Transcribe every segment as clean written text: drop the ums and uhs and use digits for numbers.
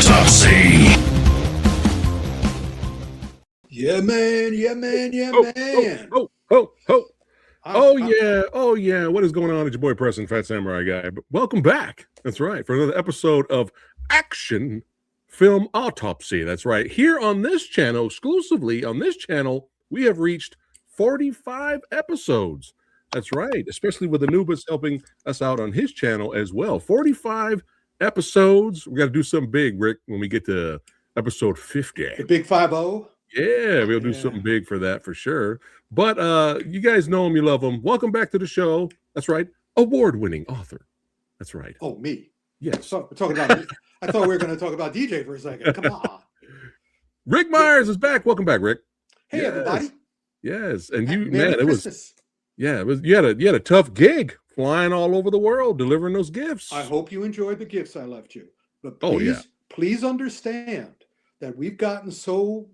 Autopsy. Yeah, man. Yeah, man. Yeah, man. Oh yeah. What is going on? It's your boy Preston, Fat Samurai Guy. Welcome back. That's right, for another episode of Action Film Autopsy. That's right. Here on this channel, exclusively on this channel, we have reached 45 episodes. That's right. Especially with Anubis helping us out on his channel as well. 45 episodes. We got to do something big, Rick, when we get to episode 50. The big 5-0. Yeah, we'll do something big for that for sure. But you guys know him, you love him. Welcome back to the show. That's right. Award-winning author. That's right. Oh, me. Yes. So we're talking about I thought we were going to talk about DJ for a second. Come on. Ric Meyers is back. Welcome back, Rick. Hey, everybody. Yes. And you, Merry man, Christmas. it was you had a tough gig flying all over the world delivering those gifts. I hope you enjoyed the gifts I left you. But please understand that we've gotten so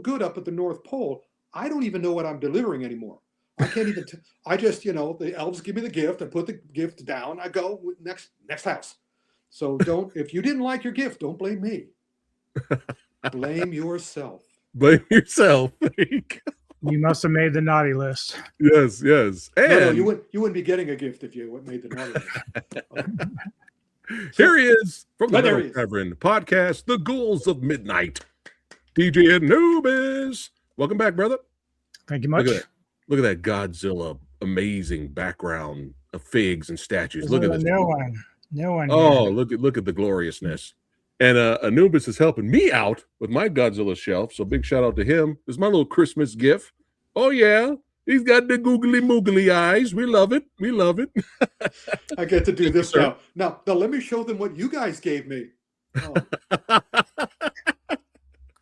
good up at the North Pole. I don't even know what I'm delivering anymore. I can't even. I just, the elves give me the gift. I put the gift down. I go next house. So don't. If you didn't like your gift, don't blame me. Blame yourself. Blame yourself. You must have made the naughty list. Yes. And No, you wouldn't be getting a gift if you made the naughty list. Here he is from the Metal Tavern podcast, The Ghouls of Midnight. DJ Anubis. Welcome back, brother. Thank you much. Look at that Godzilla amazing background of figs and statues. There's look at this. No one. Oh, look at the gloriousness. And Anubis is helping me out with my Godzilla shelf. So big shout out to him. This is my little Christmas gift. Oh yeah. He's got the googly moogly eyes. We love it. I get to do this now. Now, let me show them what you guys gave me.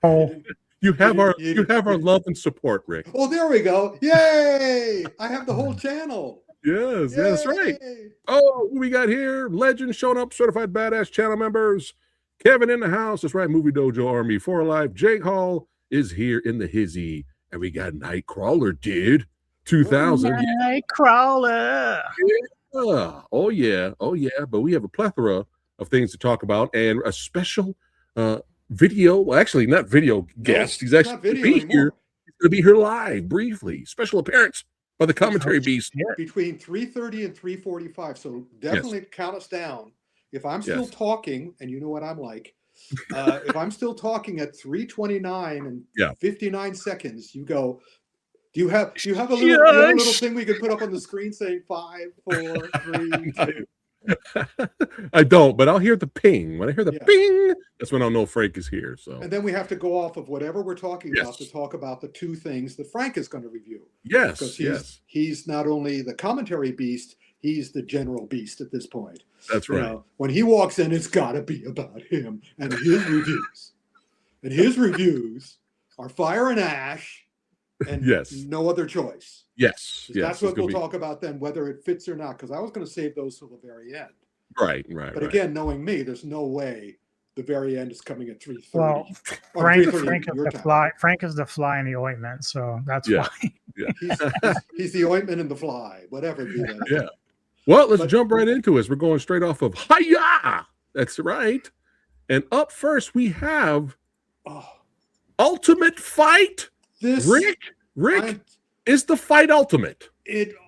Oh. You have our love and support, Rick. Oh, there we go. Yay! I have the whole channel. Yes, that's right. Oh, who we got here? Legends showing up, certified badass channel members. Kevin in the house. That's right, Movie Dojo Army 4 Alive. Jake Hall is here in the hizzy. And we got Nightcrawler, dude. 2000. Nightcrawler. Yeah. Oh, yeah. But we have a plethora of things to talk about and a special video. Well, actually, not video guest. He's actually going to be here. He's going to be here live briefly. Special appearance by the commentary beast. Between 3:30 and 3:45. So definitely count us down. If I'm still talking, and you know what I'm like, if I'm still talking at 3:29 and 59 seconds, you go. Do you have a little thing we could put up on the screen saying 5, 4, 3, 2? I don't, but I'll hear the ping. When I hear the ping, that's when I'll know Frank is here. So, and then we have to go off of whatever we're talking about to talk about the two things that Frank is going to review. Yes, because he's not only the commentary beast, he's the general beast at this point. That's right. When he walks in, it's got to be about him and his reviews. And his reviews are fire and ash. And no other choice. Yes. That's what we'll talk about then, whether it fits or not, because I was going to save those till the very end. Right. But again, knowing me, there's no way the very end is coming at 3:30. Well, Frank is the fly in the ointment, so that's why. Yeah. He's the ointment in the fly, whatever. Yeah. Well, let's jump right into it. We're going straight off of Hi-Yah. That's right. And up first, we have Ultimate Fight. Rick, is the fight ultimate?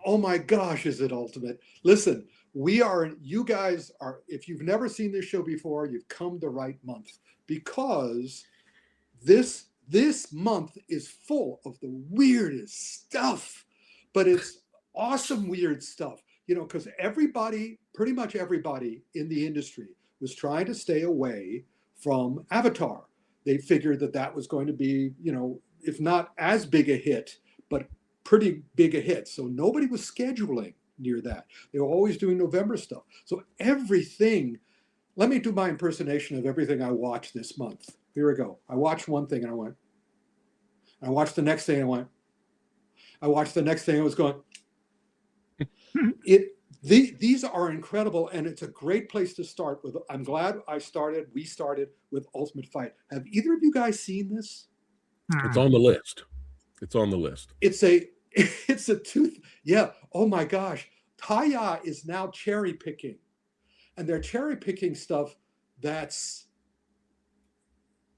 Oh my gosh, is it ultimate? Listen, you guys are, if you've never seen this show before, you've come the right month, because this month is full of the weirdest stuff, but it's awesome weird stuff, because pretty much everybody in the industry was trying to stay away from Avatar. They figured that was going to be, if not as big a hit, but pretty big a hit. So nobody was scheduling near that. They were always doing November stuff. So everything, let me do my impersonation of everything I watched this month. Here we go. I watched one thing and I went. I watched the next thing and I went. I watched the next thing and I was going. These are incredible, and it's a great place to start with. I'm glad we started with Ultimate Fight. Have either of you guys seen this? It's on the list. It's a tooth. Yeah. Oh my gosh. Hi-Yah is now cherry picking, and they're cherry picking stuff that's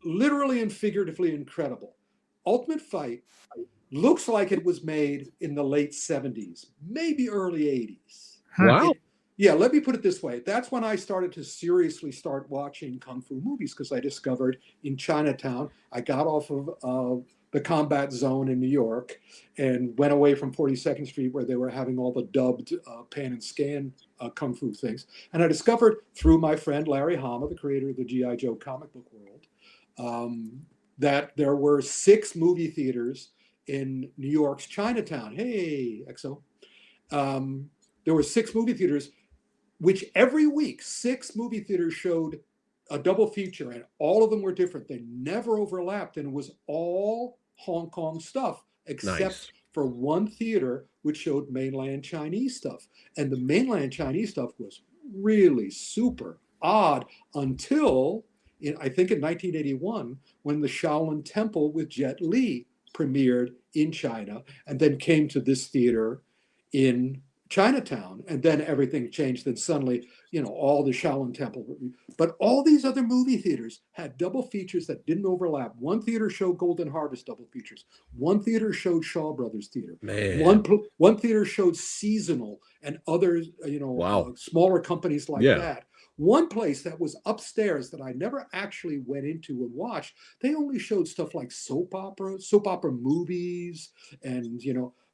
literally and figuratively incredible. Ultimate Fight looks like it was made in the late 70s, maybe early 80s. Wow. Yeah, let me put it this way. That's when I started to seriously start watching Kung Fu movies, because I discovered in Chinatown, I got off of the Combat Zone in New York and went away from 42nd Street, where they were having all the dubbed pan and scan Kung Fu things. And I discovered through my friend Larry Hama, the creator of the G.I. Joe comic book world, that there were 6 movie theaters in New York's Chinatown. Hey, EXO. There were 6 movie theaters, which every week 6 movie theaters showed a double feature, and all of them were different. They never overlapped, and it was all Hong Kong stuff, except Nice. for one theater which showed mainland Chinese stuff. And the mainland Chinese stuff was really super odd until, I think in 1981, when the Shaolin Temple with Jet Li premiered in China and then came to this theater in Chinatown, and then everything changed. Then suddenly, all the Shaolin Temple, but all these other movie theaters had double features that didn't overlap. One theater showed Golden Harvest double features. One theater showed Shaw Brothers Theater. Man. One theater showed Seasonal and others, Wow. smaller companies like Yeah. that. One place that was upstairs that I never actually went into and watched, they only showed stuff like soap opera movies, and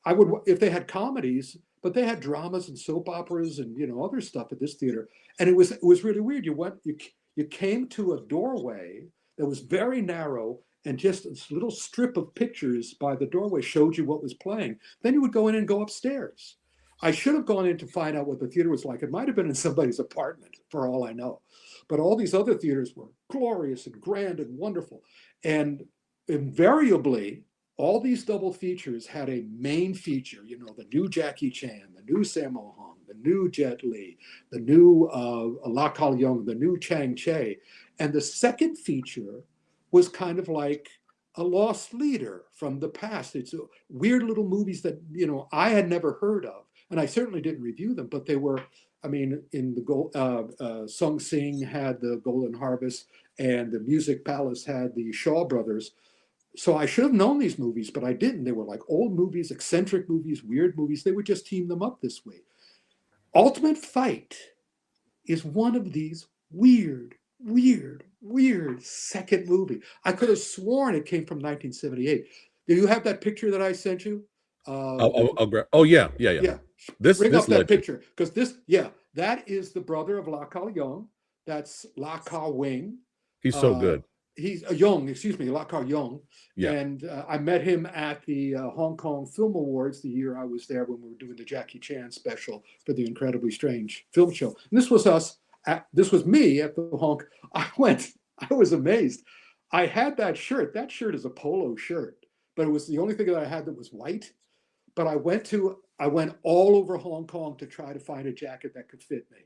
I would, if they had comedies, but they had dramas and soap operas and other stuff at this theater. And it was really weird. You came to a doorway that was very narrow, and just this little strip of pictures by the doorway showed you what was playing. Then you would go in and go upstairs. I should have gone in to find out what the theater was like. It might have been in somebody's apartment, for all I know. But all these other theaters were glorious and grand and wonderful. And invariably, all these double features had a main feature, the new Jackie Chan, the new Sammo Hung, the new Jet Li, the new La Kal Yong, the new Chang Che. And the second feature was kind of like a lost leader from the past. It's weird little movies that, I had never heard of. And I certainly didn't review them, but they were, in the Sung Sing had the Golden Harvest, and the Music Palace had the Shaw Brothers. So I should have known these movies, but I didn't. They were like old movies, eccentric movies, weird movies. They would just team them up this way. Ultimate Fight is one of these weird second movie. I could have sworn it came from 1978. Do you have that picture that I sent you? I'll grab. Oh yeah. This Bring up that legend. picture, because that is the brother of La Kal Yong. That's La Kal Wing. He's so good. He's La Kal Yong. Yeah. And I met him at the Hong Kong Film Awards the year I was there, when we were doing the Jackie Chan special for the Incredibly Strange Film Show. And this was this was me at the Hong. I was amazed. I had that shirt. That shirt is a polo shirt, but it was the only thing that I had that was white. But I went all over Hong Kong to try to find a jacket that could fit me.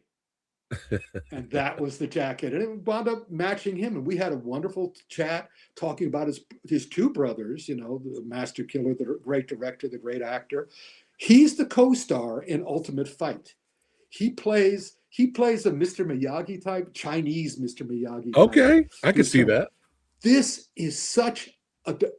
And that was the jacket. And it wound up matching him. And we had a wonderful chat talking about his 2 brothers, the master killer, the great director, the great actor. He's the co-star in Ultimate Fight. He plays a Mr. Miyagi type, Chinese Mr. Miyagi type. Okay, I can see that. This is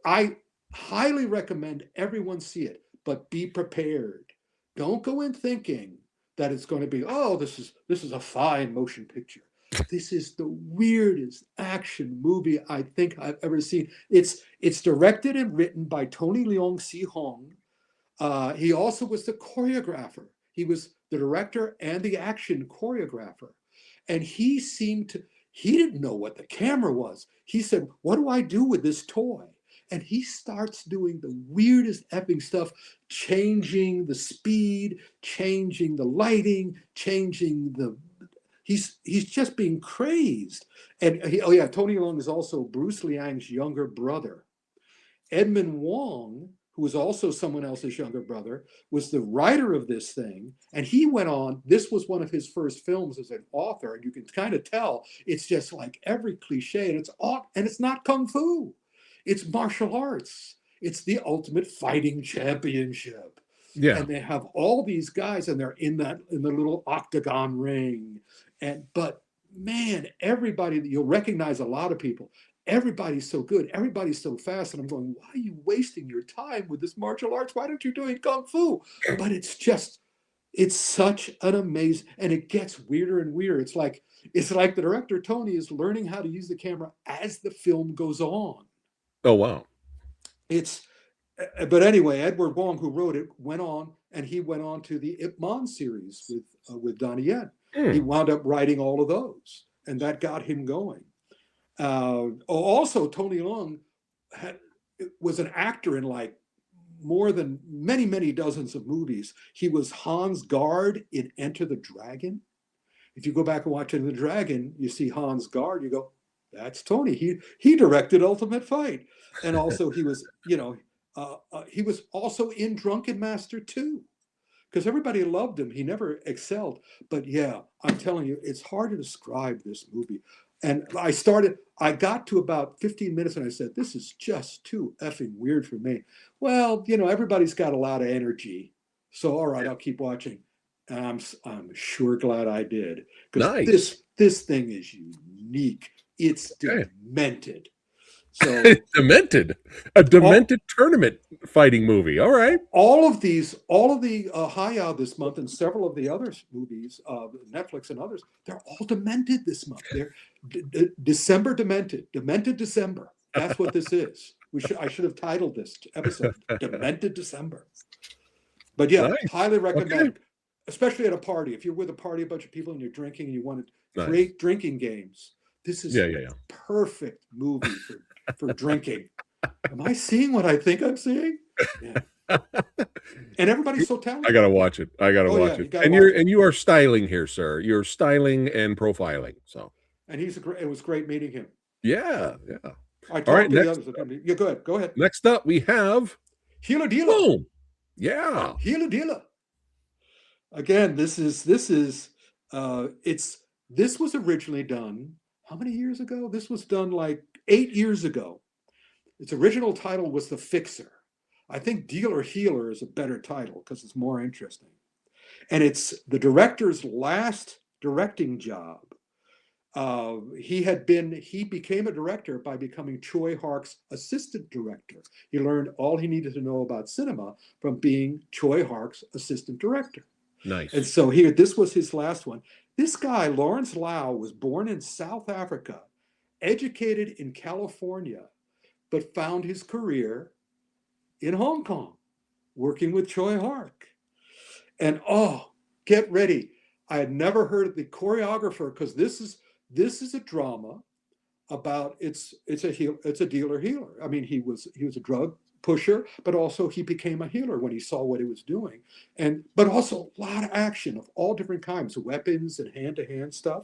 I highly recommend everyone see it, but be prepared. Don't go in thinking that it's going to be, this is a fine motion picture. This is the weirdest action movie I think I've ever seen. It's directed and written by Tony Leung Si Hong. He also was the choreographer. He was the director and the action choreographer. And he didn't know what the camera was. He said, what do I do with this toy? And he starts doing the weirdest effing stuff, changing the speed, changing the lighting, he's just being crazed. And Tony Leung is also Bruce Liang's younger brother. Edmund Wong, who was also someone else's younger brother, was the writer of this thing. And he went on, this was one of his first films as an author. And you can kind of tell it's just like every cliche, and it's not Kung Fu. It's martial arts. It's the Ultimate Fighting Championship. Yeah. And they have all these guys, and they're in the little octagon ring. But man, everybody, you'll recognize a lot of people. everybody's so good, everybody's so fast, and I'm going, why are you wasting your time with this martial arts? Why don't you do kung fu? But it's such an amazing, and it gets weirder and weirder. It's like the director Tony is learning how to use the camera as the film goes on. Oh wow. But anyway, Edward Wong, who wrote it, went on to the Ip Man series with Donnie Yen. He wound up writing all of those, and that got him going. Also, Tony Leung was an actor in like more than many dozens of movies. He was Hans Gard in Enter the Dragon. If you go back and watch Enter the Dragon, you see Hans Gard, you go, that's Tony. He directed Ultimate Fight. And also he was, he was also in Drunken Master 2, because everybody loved him. He never excelled. But yeah, I'm telling you, it's hard to describe this movie. And I got to about 15 minutes and I said, this is just too effing weird for me. Well, everybody's got a lot of energy. So, all right, I'll keep watching. And I'm sure glad I did. Because nice. This thing is unique. It's demented. So a demented tournament fighting movie. All right. All of the Hi-Yah this month and several of the other movies, Netflix and others, they're all demented this month. They're December demented December. That's what this is. I should have titled this episode Demented December. But yeah, nice. Highly recommend, especially at a party. If you're with a party, a bunch of people, and you're drinking, and you want to create drinking games. This is a perfect movie for drinking. Am I seeing what I think I'm seeing? Yeah. And everybody's so talented. I gotta watch it. Watch it. And you are styling here, sir. You're styling and profiling. So. And it was great meeting him. Yeah. I talked to the others. Yeah, go ahead. Next up, we have Hila Dila. Boom. Yeah. Hila Dila. Again, this was originally done. How many years ago? This was done like 8 years ago. Its original title was The Fixer. I think Dealer Healer is a better title because it's more interesting. And it's the director's last directing job. He became a director by becoming Choi Hark's assistant director. He learned all he needed to know about cinema from being Choi Hark's assistant director. Nice. And so this was his last one. This guy, Lawrence Lau, was born in South Africa, educated in California, but found his career in Hong Kong, working with Choi Hark. And get ready. I had never heard of the choreographer, because this is a drama about it's a dealer healer. I mean, he was a drug pusher, but also he became a healer when he saw what he was doing. But also a lot of action of all different kinds, weapons and hand-to-hand stuff.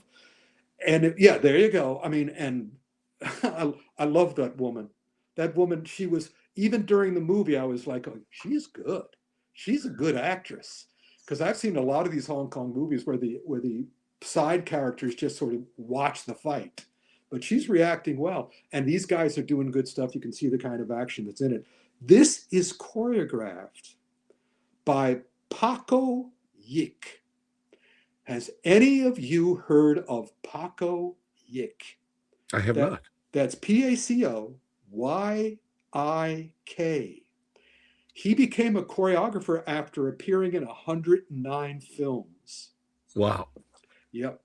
And there you go. I mean, and I love that woman. That woman, she was, even during the movie, I was like, oh, she's good. She's a good actress. Because I've seen a lot of these Hong Kong movies where the side characters just sort of watch the fight. But she's reacting well. And these guys are doing good stuff. You can see the kind of action that's in it. This is choreographed by Paco Yik. Has any of you heard of Paco Yik? I have not. That's Pacoyik. He became a choreographer after appearing in 109 films. Wow. Yep.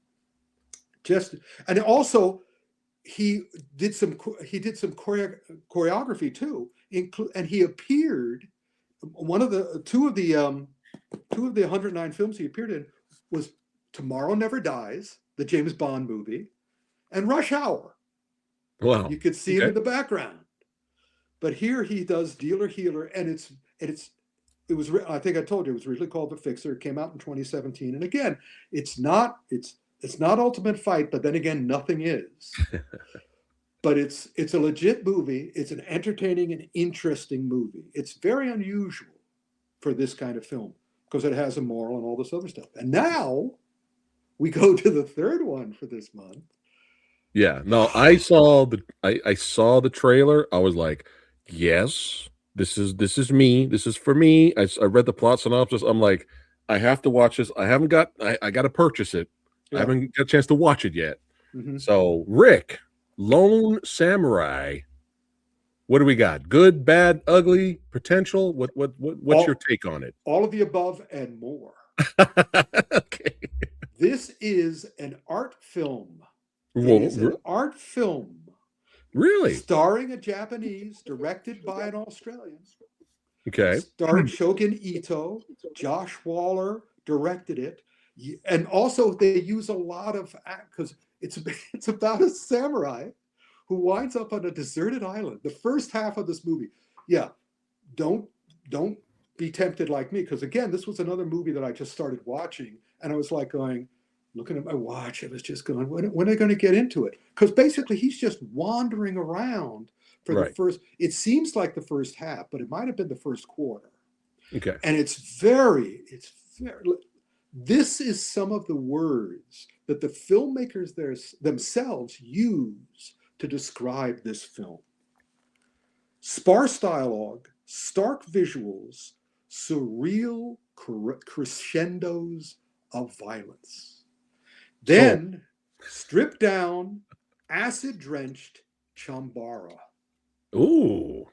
And also he did some choreography too, and he appeared. Two of the 109 films he appeared in was Tomorrow Never Dies, the James Bond movie, and Rush Hour. Wow. You could see him in the background. But here he does Dealer Healer, and it was, I think I told you, it was originally called The Fixer. It came out in 2017. And again, it's not Ultimate Fight, but then again, nothing is. But it's a legit movie. It's an entertaining and interesting movie. It's very unusual for this kind of film because it has a moral and all this other stuff. And now we go to the third one for this month. Yeah. No, I saw the trailer. I was like, yes, this is me. This is for me. I read the plot synopsis. I'm like, I have to watch this. I got to purchase it. Yeah. I haven't got a chance to watch it yet. Mm-hmm. So, Rick, Lone Samurai. What do we got? Good, bad, ugly, potential? What's your take on it? All of the above and more. Okay. This is an art film. Whoa, It is an art film really? starring a Japanese, directed by an Australian. Okay. Starred Shogun Ito. Josh Waller directed it. And also they use a lot of, because it's about a samurai who winds up on a deserted island. The first half of this movie, yeah, don't be tempted like me, because again, this was another movie that I just started watching, and I was like going, looking at my watch, I was just going, when are they going to get into it? Because basically he's just wandering around for the first, it seems like the first half, but it might have been the first quarter. Okay. And it's very, this is some of the words that the filmmakers themselves use to describe this film. Sparse dialogue, stark visuals, surreal crescendos of violence. Then, stripped down, acid-drenched Chambara. Ooh.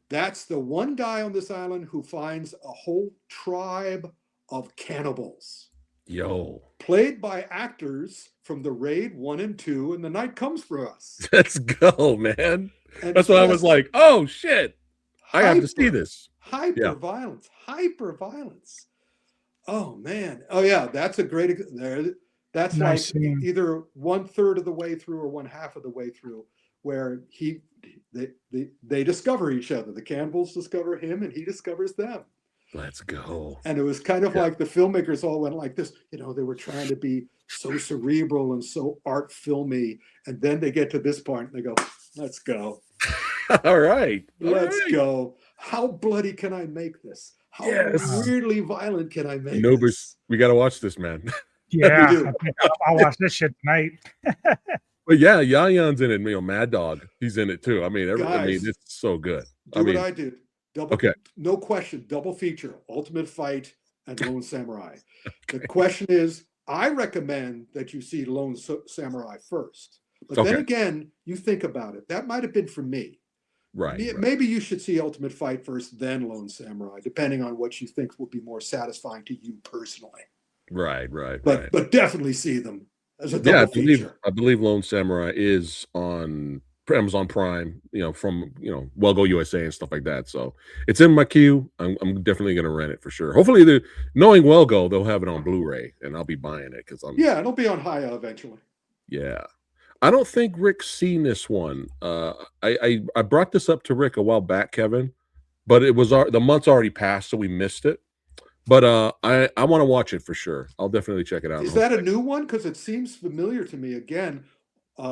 That's the one guy on this island who finds a whole tribe of cannibals. Yo. Played by actors from The Raid 1 and 2 and The Night Comes for Us. Let's go, man. And that's what I was like, oh, shit. I have to see this. Hyper violence. Oh, man. Oh, yeah. That's a great, that's nice like scene. Either 1/3 of the way through or 1/2 of the way through, where they discover each other. The cannibals discover him and he discovers them. Let's go. And it was kind of like the filmmakers all went like this. You know, they were trying to be so cerebral and so art filmy. And then they get to this point and they go, let's go. All right. Let's go. How bloody can I make this? How weirdly violent can I make this? We got to watch this, man. Yeah. I'll watch this shit tonight. But yeah, Yayan's in it. You know, Mad Dog, he's in it too. I mean, it's so good. What I did. No question, double feature, Ultimate Fight and Lone Samurai. The question is, I recommend that you see Lone Samurai first. But then again, you think about it. That might have been for me. Right. Maybe you should see Ultimate Fight first, then Lone Samurai, depending on what you think will be more satisfying to you personally. Right. But definitely see them as a double feature. I believe Lone Samurai is on Amazon Prime, from Well Go USA and stuff like that. So it's in my queue. I'm definitely gonna rent it for sure. Hopefully, knowing Well Go, they'll have it on Blu-ray, and I'll be buying it because it'll be on Hi-Yah eventually. Yeah, I don't think Rick's seen this one. I brought this up to Rick a while back, Kevin, but it was the month's already passed, so we missed it. But I want to watch it for sure. I'll definitely check it out. Is that a new one? Because it seems familiar to me. Again.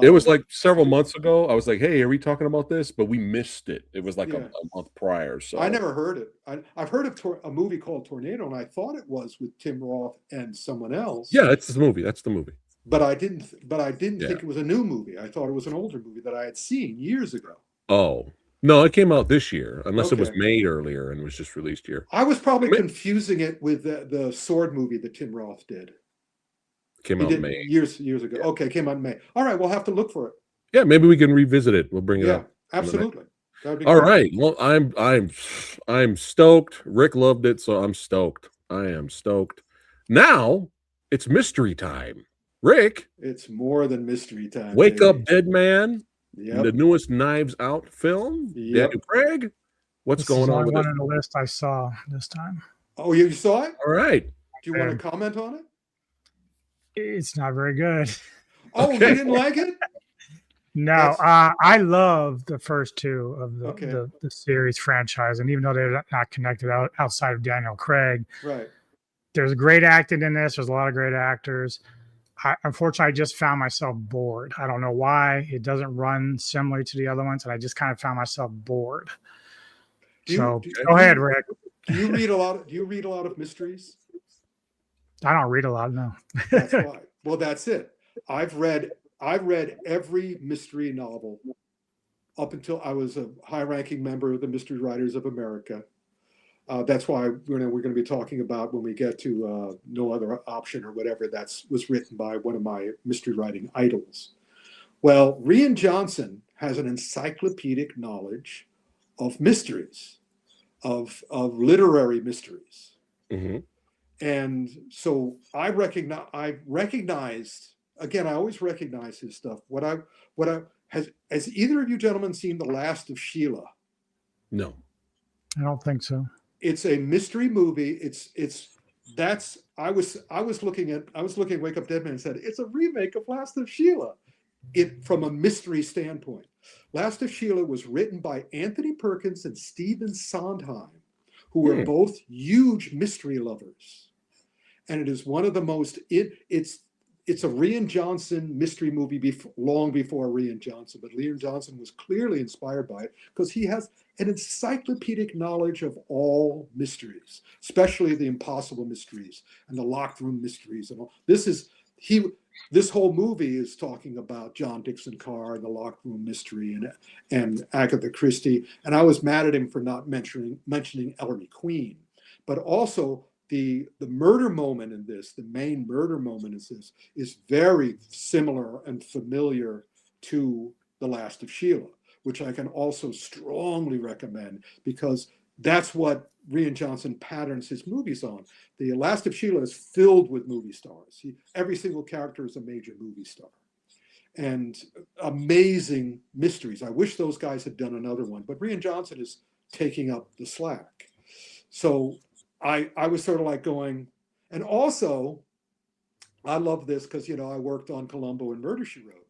It was like several months ago. I was like, hey, are we talking about this? But we missed it. It was like a month prior. So I never heard it. I've heard of a movie called Tornado, and I thought it was with Tim Roth and someone else. Yeah, it's the movie. That's the movie. But I didn't think it was a new movie. I thought it was an older movie that I had seen years ago. Oh. No, it came out this year, unless it was made earlier and was just released here. I was probably confusing it with the sword movie that Tim Roth did. Came out in May. Years ago. Yeah. Okay, came out in May. All right, we'll have to look for it. Yeah, maybe we can revisit it. We'll bring it up. Absolutely. All right. Well, I'm stoked. Rick loved it, so I'm stoked. I am stoked. Now it's mystery time. Rick, it's more than mystery time. Wake Up Dead Man. Yep. The newest Knives Out film. Yep. Daniel Craig. What's going on with one on the list I saw this time. Oh, you saw it? All right. Do you want to comment on it? It's not very good. Oh, you didn't like it? No, I love the first two of the series franchise, and even though they're not connected outside of Daniel Craig, right? There's great acting in this. There's a lot of great actors. Unfortunately, I just found myself bored. I don't know why. It doesn't run similarly to the other ones, and I just kind of found myself bored. Go ahead, Rick. Do you read a lot of mysteries? I don't read a lot, no. That's why. Well, that's it. I've read every mystery novel up until I was a high-ranking member of the Mystery Writers of America. That's why we're going to be talking about when we get to No Other Option or whatever was written by one of my mystery writing idols. Well, Rian Johnson has an encyclopedic knowledge of mysteries, of literary mysteries. Mm-hmm. And so I recognized, again, I always recognize his stuff. Has either of you gentlemen seen The Last of Sheila? No. I don't think so. It's a mystery movie. I was looking at Wake Up Dead Man and said, it's a remake of Last of Sheila. From a mystery standpoint. Last of Sheila was written by Anthony Perkins and Stephen Sondheim, who were both huge mystery lovers. And it is one of the most, it's a Rian Johnson mystery movie long before Rian Johnson, but Rian Johnson was clearly inspired by it because he has an encyclopedic knowledge of all mysteries, especially the impossible mysteries and the locked room mysteries and all. This whole movie is talking about John Dixon Carr and the locked room mystery and Agatha Christie. And I was mad at him for not mentioning Ellery Queen, but also the murder moment in this, the main murder moment in this, is very similar and familiar to The Last of Sheila, which I can also strongly recommend because that's what Rian Johnson patterns his movies on. The Last of Sheila is filled with movie stars. Every single character is a major movie star. And amazing mysteries. I wish those guys had done another one, but Rian Johnson is taking up the slack. So I was sort of like going, and also I love this because, I worked on Columbo and Murder, She Wrote.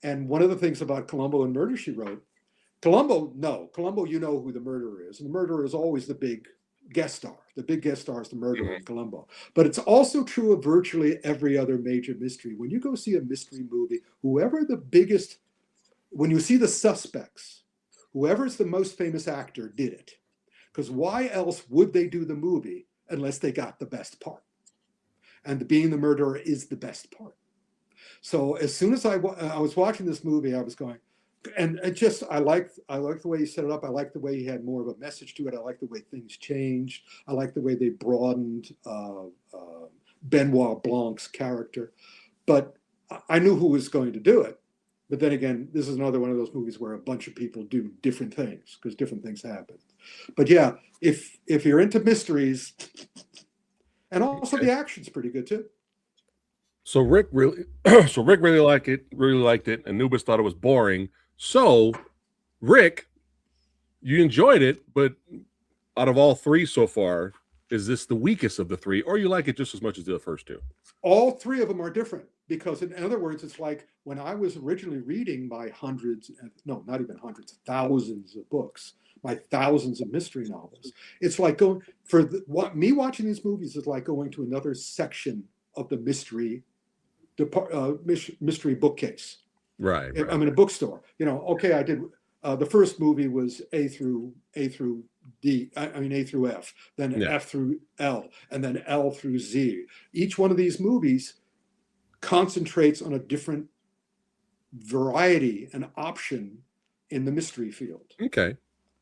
And one of the things about Columbo and Murder, She Wrote, Columbo, you know who the murderer is. And the murderer is always the big guest star. The big guest star is the murderer in Columbo. But it's also true of virtually every other major mystery. When you go see a mystery movie, when you see the suspects, whoever's the most famous actor did it. Because why else would they do the movie unless they got the best part? And being the murderer is the best part. So as soon as I was watching this movie, I was going, and I liked the way he set it up. I liked the way he had more of a message to it. I liked the way things changed. I liked the way they broadened Benoit Blanc's character. But I knew who was going to do it. But then again, this is another one of those movies where a bunch of people do different things because different things happen. But yeah, if you're into mysteries, and also the action's pretty good too. So Rick really liked it, and Nubis thought it was boring. So, Rick, you enjoyed it, but out of all three so far, is this the weakest of the three, or you like it just as much as the first two? All three of them are different because, in other words, it's like when I was originally reading my thousands of books, my thousands of mystery novels. It's like me watching these movies is like going to another section of the mystery bookcase. Right. I'm in a bookstore. Okay, I did. The first movie was A through D. I mean A through F, then F through L, and then L through Z. Each one of these movies concentrates on a different variety and option in the mystery field. Okay.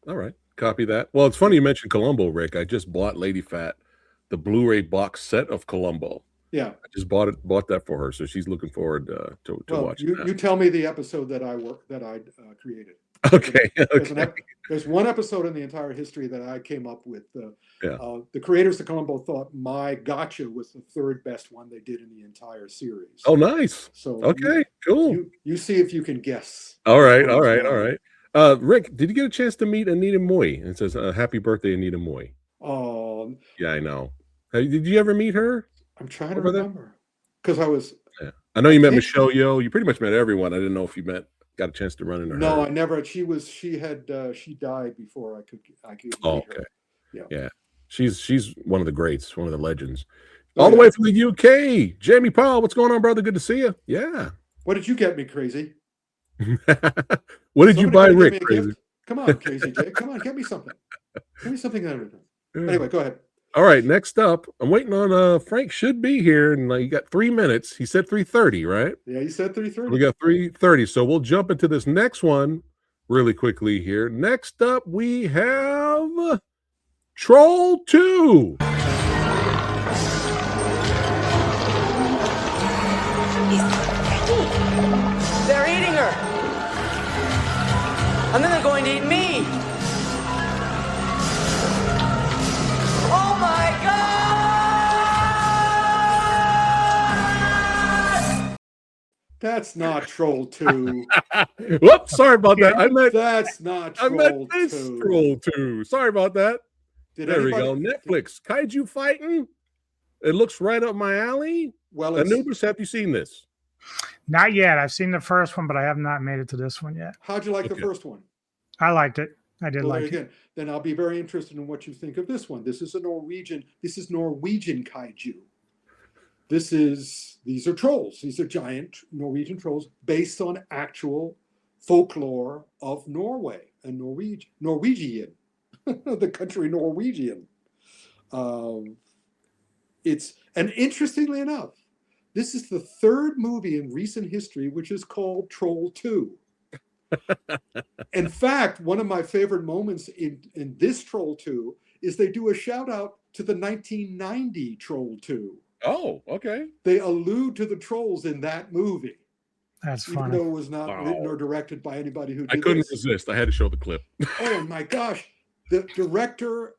All right. Copy that. Well, it's funny you mentioned Columbo, Rick. I just bought Lady Fat, the Blu-ray box set of Columbo. Yeah, I just bought that for her, so she's looking forward to watching. You tell me the episode that I created. Okay. There's one episode in the entire history that I came up with. The creators of Columbo thought my Gotcha was the third best one they did in the entire series. Oh, nice. So okay, cool. You see if you can guess. All right. Rick, did you get a chance to meet Anita Mui? It says, "Happy birthday, Anita Mui." Yeah, I know. Did you ever meet her? I'm trying to remember because I was. Yeah. I know you met Michelle Yeoh. You pretty much met everyone. I didn't know if you got a chance to run into her. No, I never. She died before I could meet her. Yeah. She's one of the greats, one of the legends. All the way from the UK. Jamie Paul, what's going on, brother? Good to see you. Yeah. What did you get me, Crazy? What did you buy, Rick? Crazy? Come on, Crazy Jay. Come on, get me something. Give me something. Anyway, go ahead. All right, next up, I'm waiting on Frank should be here, and you got 3 minutes. He said 3:30, right? Yeah, he said 3:30. We got 3:30, so we'll jump into this next one really quickly here. Next up, we have Troll 2. They're eating And then they're going to eat me. Oh my God! That's not Troll 2. Whoops, sorry about that. That's not I Troll meant this 2. Troll 2. Sorry about that. There we go. Netflix. Kaiju fighting. It looks right up my alley. Well, Anubis, have you seen this? Not yet. I've seen the first one, but I have not made it to this one yet. How'd you like the first one? I liked it. I did like it. Then I'll be very interested in what you think of this one. This is Norwegian kaiju. These are trolls. These are giant Norwegian trolls based on actual folklore of Norway and Norwegian, the country Norwegian. And interestingly enough, this is the third movie in recent history which is called Troll 2. In fact, one of my favorite moments in this Troll 2 is they do a shout out to the 1990 Troll 2. Oh, okay. They allude to the trolls in that movie. That's even funny. though it was not written or directed by anybody who did I couldn't resist. I had to show the clip. Oh my gosh. The director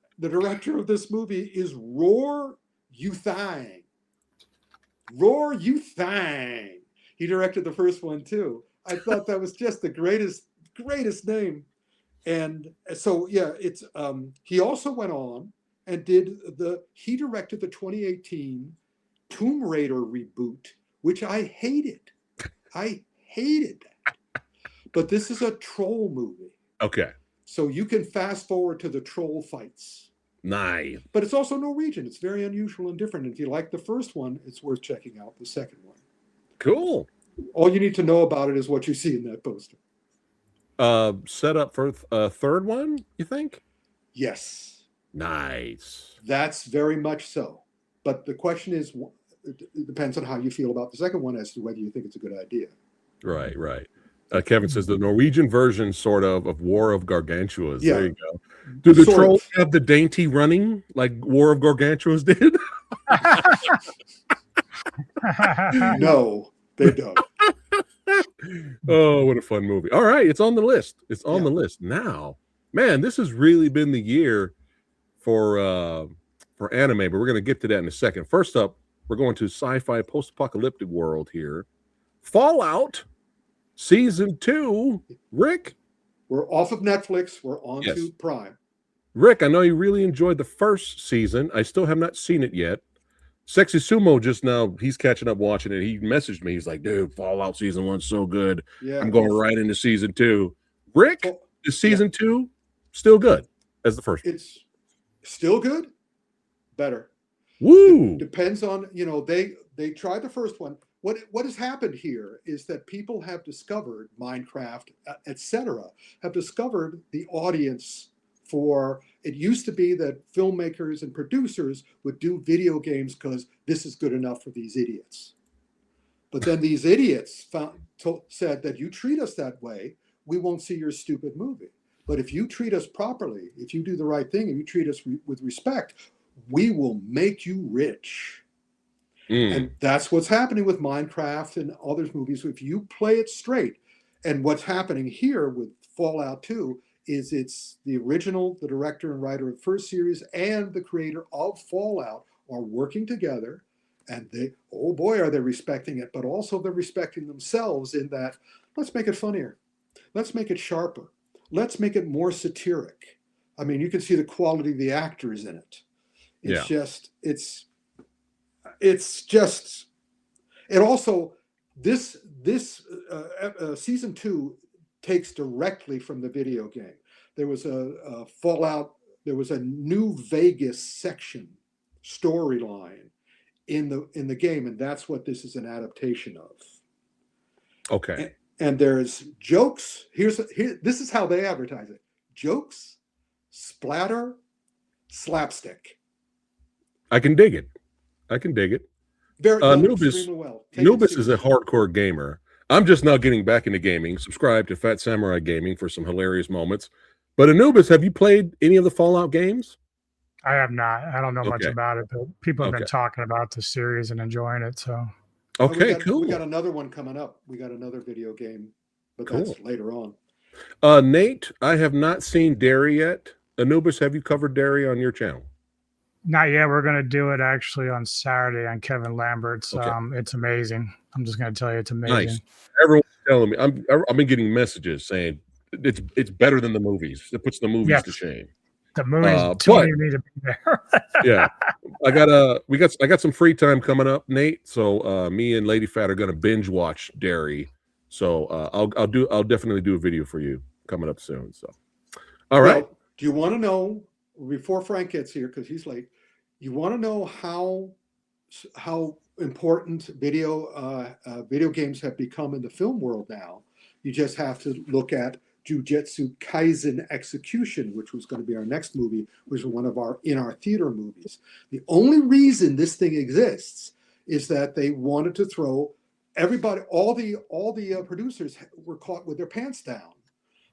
of this movie is Roar Uthang. Roar Uthang. He directed the first one too. I thought that was just the greatest name. And so yeah, it's he also went on and he directed the 2018 Tomb Raider reboot, which I hated. I hated that. But this is a troll movie. Okay. So you can fast forward to the troll fights. Nice. But it's also Norwegian. It's very unusual and different. And if you like the first one, it's worth checking out the second one. Cool. All you need to know about it is what you see in that poster. Set up for a third one, you think? Yes. Nice. That's very much so. But the question is, it depends on how you feel about the second one as to whether you think it's a good idea. Right. Kevin says the Norwegian version, sort of War of Gargantuas. Yeah. There you go. Do the trolls have the dainty running like War of Gargantuas did? No, they don't. Oh, what a fun movie. All right, it's on the list. It's on the list. Now, man, this has really been the year for anime, but we're going to get to that in a second. First up, we're going to sci-fi post-apocalyptic world here. Fallout Season 2. Rick? We're off of Netflix. We're on to Prime. Rick, I know you really enjoyed the first season. I still have not seen it yet. Sexy Sumo just now, he's catching up watching it. He messaged me. He's like, dude, Fallout Season 1's so good. Yeah, I'm going right into Season 2. Rick, is Season 2 still good as the first? It's still good. Better. Woo! Depends on, they tried the first one. What has happened here is that people have discovered Minecraft, etc., have discovered the audience for. It used to be that filmmakers and producers would do video games because this is good enough for these idiots. But then these idiots said that you treat us that way, we won't see your stupid movie. But if you treat us properly, if you do the right thing and you treat us with respect, we will make you rich. And that's what's happening with Minecraft and other movies. If you play it straight, and what's happening here with Fallout 2 is it's the director and writer of the first series and the creator of Fallout are working together, and they, oh boy, are they respecting it, but also they're respecting themselves in that, let's make it funnier. Let's make it sharper. Let's make it more satiric. I mean, you can see the quality of the actors in it. And also this season 2 takes directly from the video game. There was a Fallout, there was a New Vegas section storyline in the game, and that's what this is an adaptation of. Okay. And there's jokes. This is how they advertise it: jokes, splatter, slapstick. I can dig it. Nubis well. is a hardcore gamer. I'm just now getting back into gaming. Subscribe to Fat Samurai Gaming for some hilarious moments. But Anubis, have you played any of the Fallout games? I have not. I don't know much about it, but people have been talking about the series and enjoying it. So, cool. We got another one coming up. We got another video game, but that's later on. Nate, I have not seen Dairy yet. Anubis, have you covered Dairy on your channel? Not yet. We're going to do it actually on Saturday on Kevin Lambert's. Okay. It's amazing. I'm just going to tell you, it's amazing. Nice. Everyone's telling me. I've been getting messages saying it's better than the movies. It puts the movies to shame. The movies But don't need to be there. yeah, I got some free time coming up, Nate. So me and Lady Fat are gonna binge watch Dairy. So I'll definitely do a video for you coming up soon. So all right. Well, do you want to know before Frank gets here, because he's late? You want to know how important video games have become in the film world now? You just have to look at Jujutsu Kaisen Execution, which was going to be our next movie, which was one of our theater movies. The only reason this thing exists is that they wanted to throw everybody, all the producers were caught with their pants down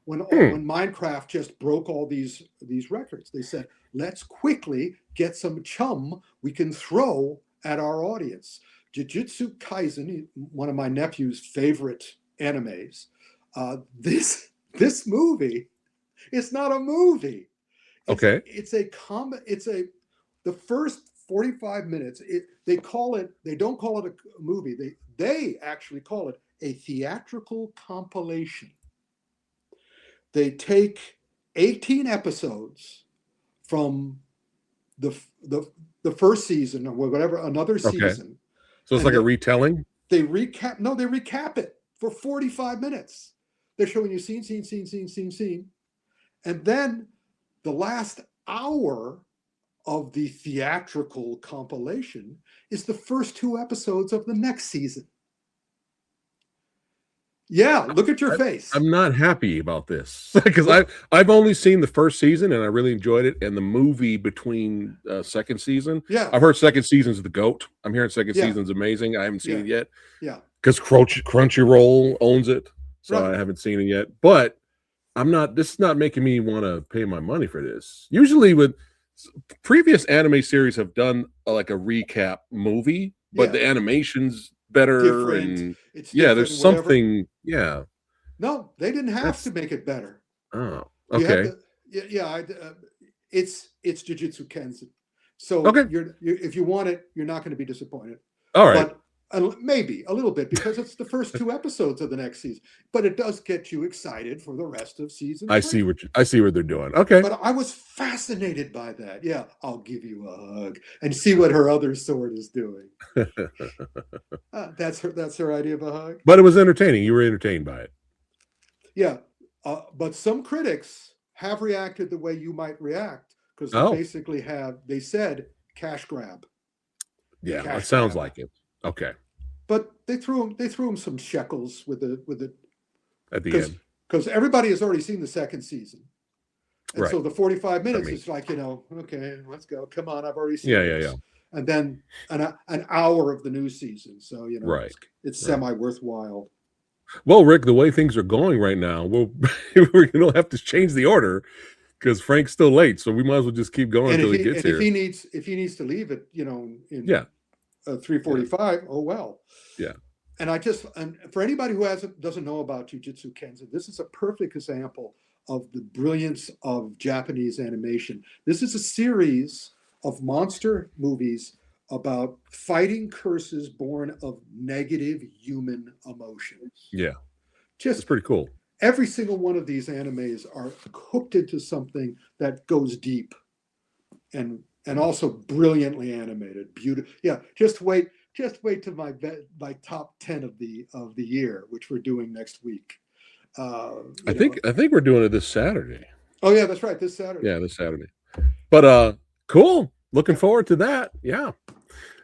when Minecraft just broke all these records. They said, let's quickly get some chum we can throw at our audience. Jujutsu Kaisen, one of my nephew's favorite animes. This movie is not a movie. Okay. The first 45 minutes, they don't call it a movie. They actually call it a theatrical compilation. They take 18 episodes from the first season or whatever, another season. So it's like a retelling? They recap it for 45 minutes. They're showing you scene. And then the last hour of the theatrical compilation is the first 2 episodes of the next season. Yeah, look at your face. I'm not happy about this because I've only seen the first season and I really enjoyed it. And the movie between second season, I've heard second season's the GOAT. I'm hearing second season's amazing. I haven't seen it yet. Yeah, because Crunchyroll owns it, so I haven't seen it yet. But this is not making me want to pay my money for this. Usually, with previous anime series have done like a recap movie, but the animation's better different. And it's there's something. Yeah, no, they didn't have to make it better. Oh, okay. It's Jujutsu Kaisen. So if you want it, you're not going to be disappointed. All right. But maybe a little bit because it's the first 2 episodes of the next season, but it does get you excited for the rest of season 3. I see what they're doing. Okay. But I was fascinated by that. Yeah, I'll give you a hug and see what her other sword is doing. That's her idea of a hug. But it was entertaining. You were entertained by it. Yeah. But some critics have reacted the way you might react because they said cash grab. Yeah, that sounds like it. Okay. But they threw him some shekels with the at the end because everybody has already seen the second season, and so the 45 minutes is like okay, let's go. Come on, I've already seen this. And then an hour of the new season, so it's semi worthwhile. Well, Rick, the way things are going right now, we're gonna have to change the order because Frank's still late, so we might as well just keep going until he gets here. If he needs to leave it, in 3:45. Oh well. Yeah. And for anybody who doesn't know about Jujutsu Kaisen, this is a perfect example of the brilliance of Japanese animation. This is a series of monster movies about fighting curses born of negative human emotions. Yeah. It's pretty cool. Every single one of these animes are hooked into something that goes deep and also brilliantly animated, beautiful. Yeah, just wait till my top 10 of the year, which we're doing next week. I think we're doing it this Saturday. Oh yeah, that's right, this Saturday. Yeah, this Saturday. But cool. Looking forward to that. Yeah.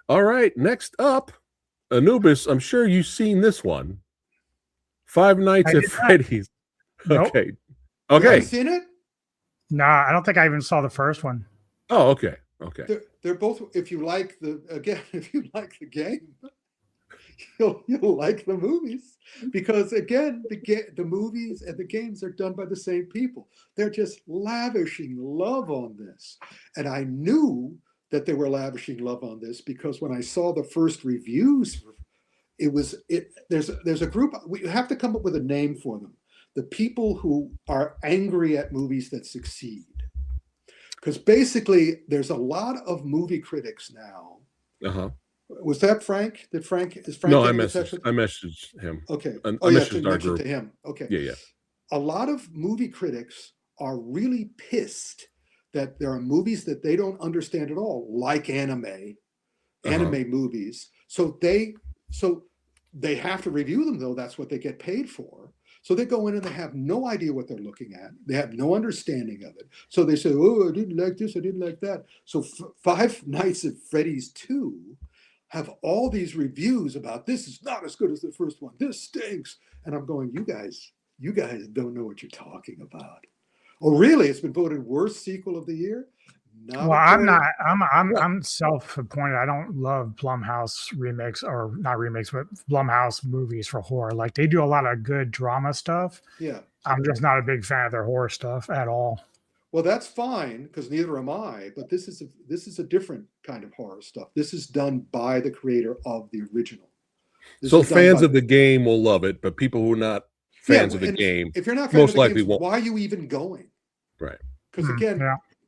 All right. Next up, Anubis. I'm sure you've seen this one. Five Nights at Freddy's. Nope. Okay. Have you seen it? No, I don't think I even saw the first one. Oh, okay. Okay. They're both. If you like the game, you'll like the movies because again, the movies and the games are done by the same people. They're just lavishing love on this, and I knew that they were lavishing love on this because when I saw the first reviews, there's a group. We have to come up with a name for them. the people who are angry at movies that succeed. Because basically, there's a lot of movie critics now. Uh-huh. Was that Frank? Is Frank No, I getting in touch with- messaged him. Okay. I Oh, yeah, messaged to our mention group. to him. Okay. Yeah. A lot of movie critics are really pissed that there are movies that they don't understand at all, like anime movies. So they have to review them, though. That's what they get paid for. So they go in and they have no idea what they're looking at. They have no understanding of it. So they say, oh, I didn't like this, I didn't like that. So Five Nights at Freddy's 2 have all these reviews about this is not as good as the first one. This stinks. And I'm going, you guys don't know what you're talking about. Oh, really? It's been voted worst sequel of the year? Well, I'm not. I'm self-appointed. I don't love Blumhouse remakes, or not remakes, but Blumhouse movies for horror. Like, they do a lot of good drama stuff. Yeah. I'm just not a big fan of their horror stuff at all. Well, that's fine, because neither am I. But this is a different kind of horror stuff. This is done by the creator of the original. So fans of the game will love it, but people who are not fans of the game, if you're not most likely won't. Why are you even going? Right. Because again,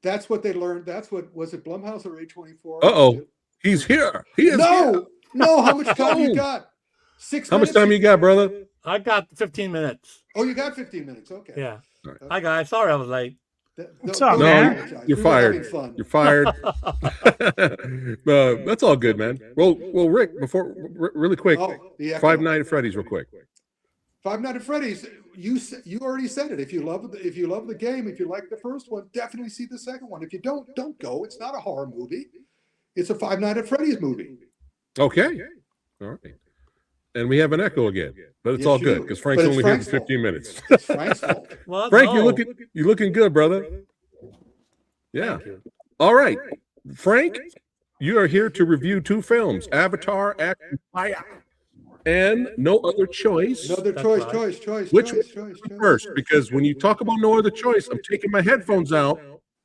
that's what they learned. That's what was it, Blumhouse or A24? Uh-oh. He's here. He is here. No, how much time you got? 6 minutes? How much time you got, brother? I got 15 minutes. Oh, you got 15 minutes. Okay. Yeah. Right. Hi, guys. Sorry I was late. What's up, No, man? you're fired. You're fired. That's all good, man. Well, Rick, really quick, Five Nights at Freddy's, real quick. Five Nights at Freddy's. You already said it. If you love the game, if you like the first one, definitely see the second one. If you don't go. It's not a horror movie. It's a Five Nights at Freddy's movie. Okay. All right. And we have an echo again, but it's all good because Frank's only here for 15 minutes. It's Frank's fault. Well, Frank, no. you're looking good, brother. Yeah. Thank you. All right, Frank, you are here to review 2 films: Avatar, Hi-Yah, and No Other Choice. No other That's choice. right. Which first? Because when you talk about No Other Choice, I'm taking my headphones out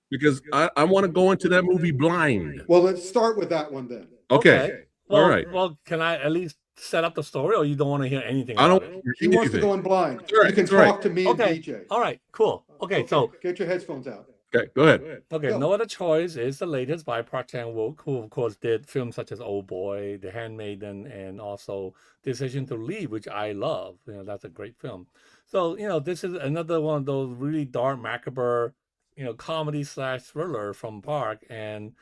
because I want to go into that movie blind. Well, let's start with that one then. Okay. Well, All right. Well, can I at least set up the story, or you don't want to hear anything? I about don't. it? He wants to go in blind. All right, You can that's right. talk to me and Okay. DJ. All right. Cool. Okay. So. Get your headphones out. Okay, go ahead. Okay, Go. No Other Choice is the latest by Park Chan-wook, who of course did films such as Old Boy, The Handmaiden, and also Decision to Leave, which I love. That's a great film. So this is another one of those really dark, macabre, comedy / thriller from Park, and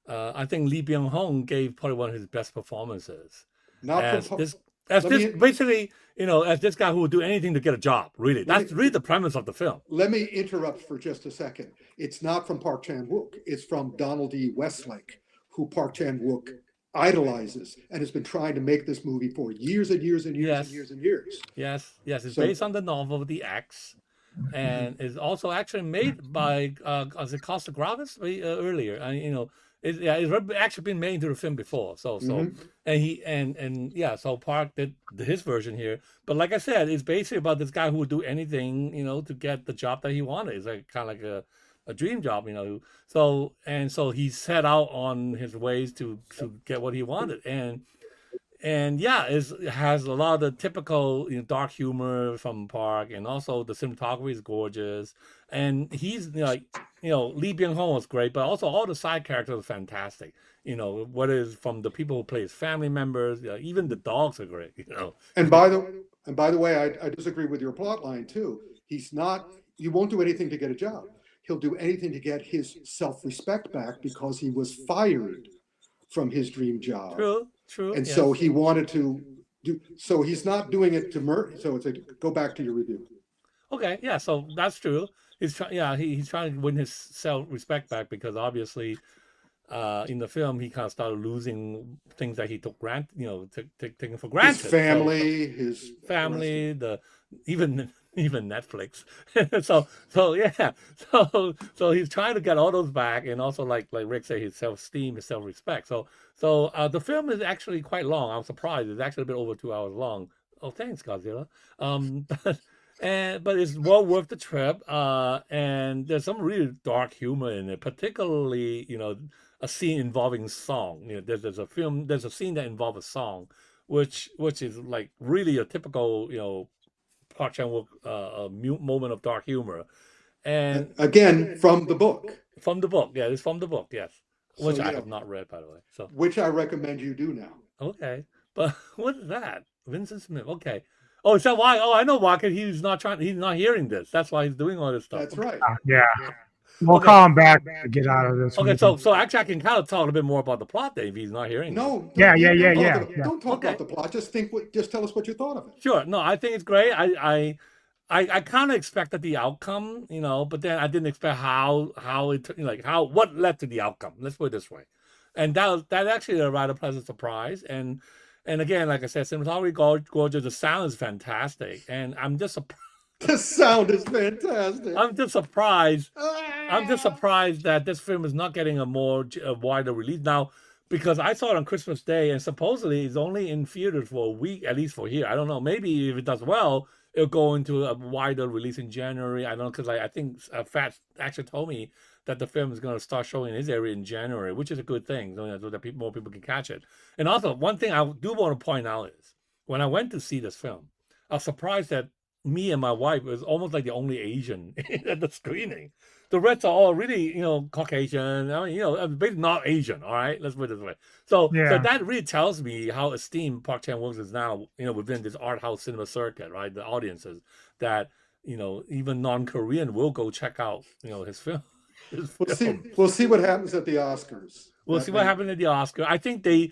I think Lee Byung-hun gave probably one of his best performances. Not As from this, let me- basically, as this guy who would do anything to get a job. Really, that's really the premise of the film. Let me interrupt for just a second. It's not from Park Chan-wook. It's from Donald E. Westlake, who Park Chan-wook idolizes and has been trying to make this movie for years and years and years Yes. and years and years. Yes, it's So- based on the novel The X, and is also actually made by as a Costa Gravis earlier. And it's actually been made into the film before. So and he and yeah, so Park did his version here. But like I said, it's basically about this guy who would do anything, to get the job that he wanted. It's like kind of like a dream job, So he set out on his ways to get what he wanted, and yeah, it has a lot of the typical dark humor from Park, and also the cinematography is gorgeous, and he's Lee Byung-hun was great, but also all the side characters are fantastic. What is from the people who play his family members, even the dogs are great. And by the way, I disagree with your plot line too. He won't do anything to get a job. He'll do anything to get his self-respect back because he was fired from his dream job. True. And yes. so he wanted to do, so he's not doing it to murder. So it's go back to your review. Okay, yeah, so that's true. He's trying to win his self-respect back because obviously, in the film he kind of started losing things that he took taken for granted. His family, his family, even Netflix. so he's trying to get all those back, and also like Rick said, his self-esteem, his self-respect. So the film is actually quite long. I'm surprised. It's actually a bit over 2 hours long. Oh, thanks, Godzilla. But it's well worth the trip. And there's some really dark humor in it, particularly a scene involving song. There's a scene that involves a song, which is like really a typical Park Chan-wook moment of dark humor, and Again, from the book. from the book. Yeah, it's from the book. Yes, which So, I yeah. have not read, by the way. So Which I recommend you do now. okay, but what is that? Vincent Smith. Okay. Oh, is that why? Oh, I know why. 'Cause he's not trying. He's not hearing this. That's why he's doing all this stuff. That's right. Yeah. We'll Okay. call him back to get out of this. Okay, meeting. so actually, I can kind of talk a bit more about the plot then if he's not hearing. No. Yeah, don't- yeah, don't yeah, talk yeah, about- yeah. Don't talk Okay. about the plot. Just tell us what you thought of it. Sure. No, I think it's great. I kind of expected the outcome, but then I didn't expect how it what led to the outcome. Let's put it this way, and that actually a rather pleasant surprise. And again, like I said, cinematography gorgeous. The sound is fantastic, and I'm just surprised. The sound is fantastic. I'm just surprised. I'm just surprised that this film is not getting a wider release now, because I saw it on Christmas Day, and supposedly it's only in theaters for a week, at least for here. I don't know. Maybe if it does well, it'll go into a wider release in January. I don't know, because I think Fat actually told me that the film is going to start showing in his area in January, which is a good thing, so that more people can catch it. And also, one thing I do want to point out is when I went to see this film, I was surprised that me and my wife was almost like the only Asian at the screening. The rest are all really, Caucasian. I mean, basically not Asian. All right, let's put it this way. So that really tells me how esteemed Park Chan-wook is now, within this art house cinema circuit, right? The audiences that, even non-Korean will go check out, his film. We'll see what happens at the Oscars. We'll see what happened at the Oscar. I think the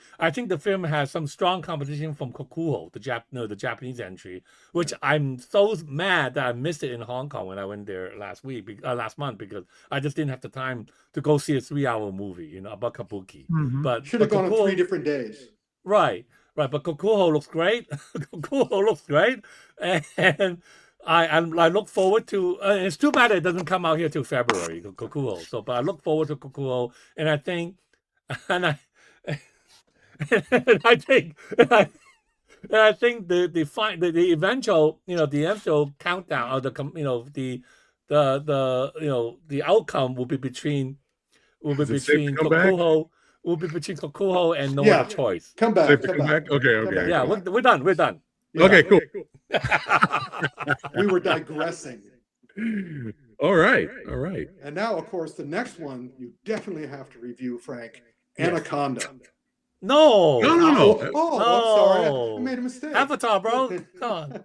film has some strong competition from Kokuho, the Japanese entry, which I'm so mad that I missed it in Hong Kong when I went there last month, because I just didn't have the time to go see a 3-hour movie, about kabuki. But should have gone on 3 different days. Right. But Kokuho looks great. Kokuho looks great, and I look forward to. It's too bad it doesn't come out here till February, Kokuho. So, but I look forward to Kokuho, and I think. And I think the eventual countdown, or the outcome will be between Kokuho and No Other Choice. Come back. Okay. Yeah, we're done. Yeah. Okay, cool. We were digressing. All right. And now, of course, the next one you definitely have to review, Frank. Anaconda. No. Oh, I'm sorry. I made a mistake. Avatar, bro. Come on.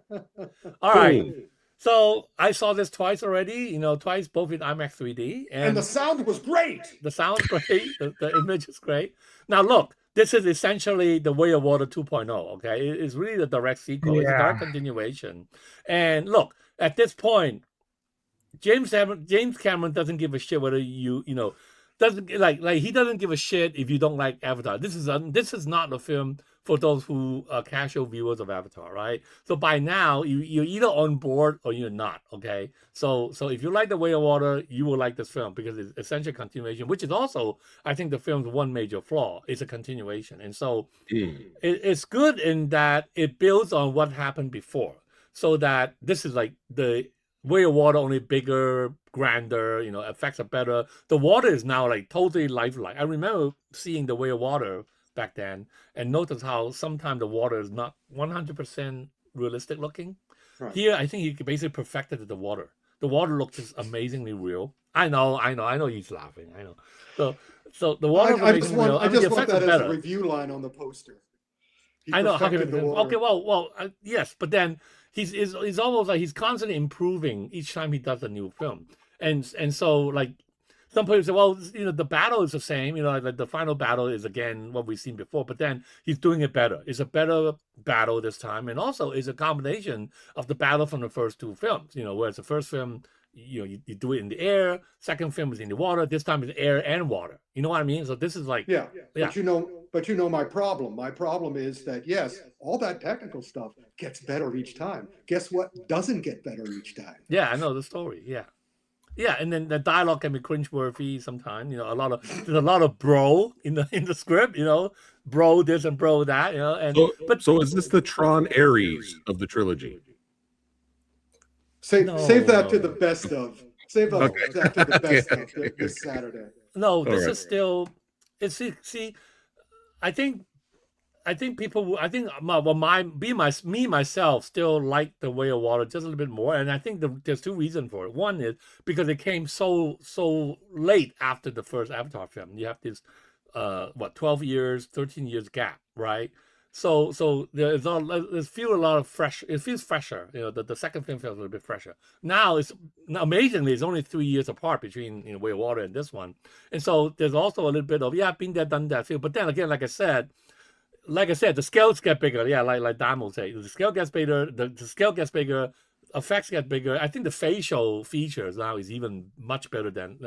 All right. So I saw this twice already, twice, both in IMAX 3D. And the sound was great. The sound's great. The image is great. Now, look, this is essentially The Way of Water 2.0, okay? It's really the direct sequel. Yeah. It's a direct continuation. And look, at this point, James Cameron doesn't give a shit whether doesn't he doesn't give a shit if you don't like Avatar. This is not a film for those who are casual viewers of Avatar, right? So by now you're either on board or you're not, okay? So if you like The Way of Water, you will like this film because it's essentially a continuation, which is also, I think, the film's one major flaw. It's a continuation, and so it's good in that it builds on what happened before, so that this is like the Way of Water, only bigger, grander, effects are better. The water is now like totally lifelike. I remember seeing The Way of Water back then and notice how sometimes the water is not 100% realistic looking. Right. Here, I think he basically perfected the water. The water looks just amazingly real. I know he's laughing. I know. So the water is amazingly real. I just want that as a review line on the poster. I know. Okay, well, yes, but then he's almost like he's constantly improving each time he does a new film, and so like some people say, well, the battle is the same, like the final battle is again what we've seen before, but then he's doing it better. It's a better battle this time, and also it's a combination of the battle from the first two films. Whereas the first film, you do it in the air. Second film is in the water. This time it's air and water. You know what I mean? So this is like yeah. But my problem. My problem is that yes, all that technical stuff gets better each time. Guess what doesn't get better each time? Yeah, I know the story. Yeah, and then the dialogue can be cringeworthy sometimes. There's a lot of bro in the script. Bro this and bro that. So is this the Tron Ares of the trilogy? Save that to the best of. Save that to the best of this Saturday. No, this is still. See, I think I think people. I think me myself still like The Way of Water just a little bit more, and I think there's two reasons for it. One is because it came so late after the first Avatar film. You have this 12 years, 13 years gap, right? So there's a lot of fresh. It feels fresher. The second film feels a little bit fresher. Now amazingly it's only 3 years apart between Way of Water and this one, and so there's also a little bit of been there, done that feel. But then again, like I said, the scales get bigger. Yeah, like Dan will say, the scale gets bigger. The scale gets bigger. Effects get bigger. I think the facial features now is even better than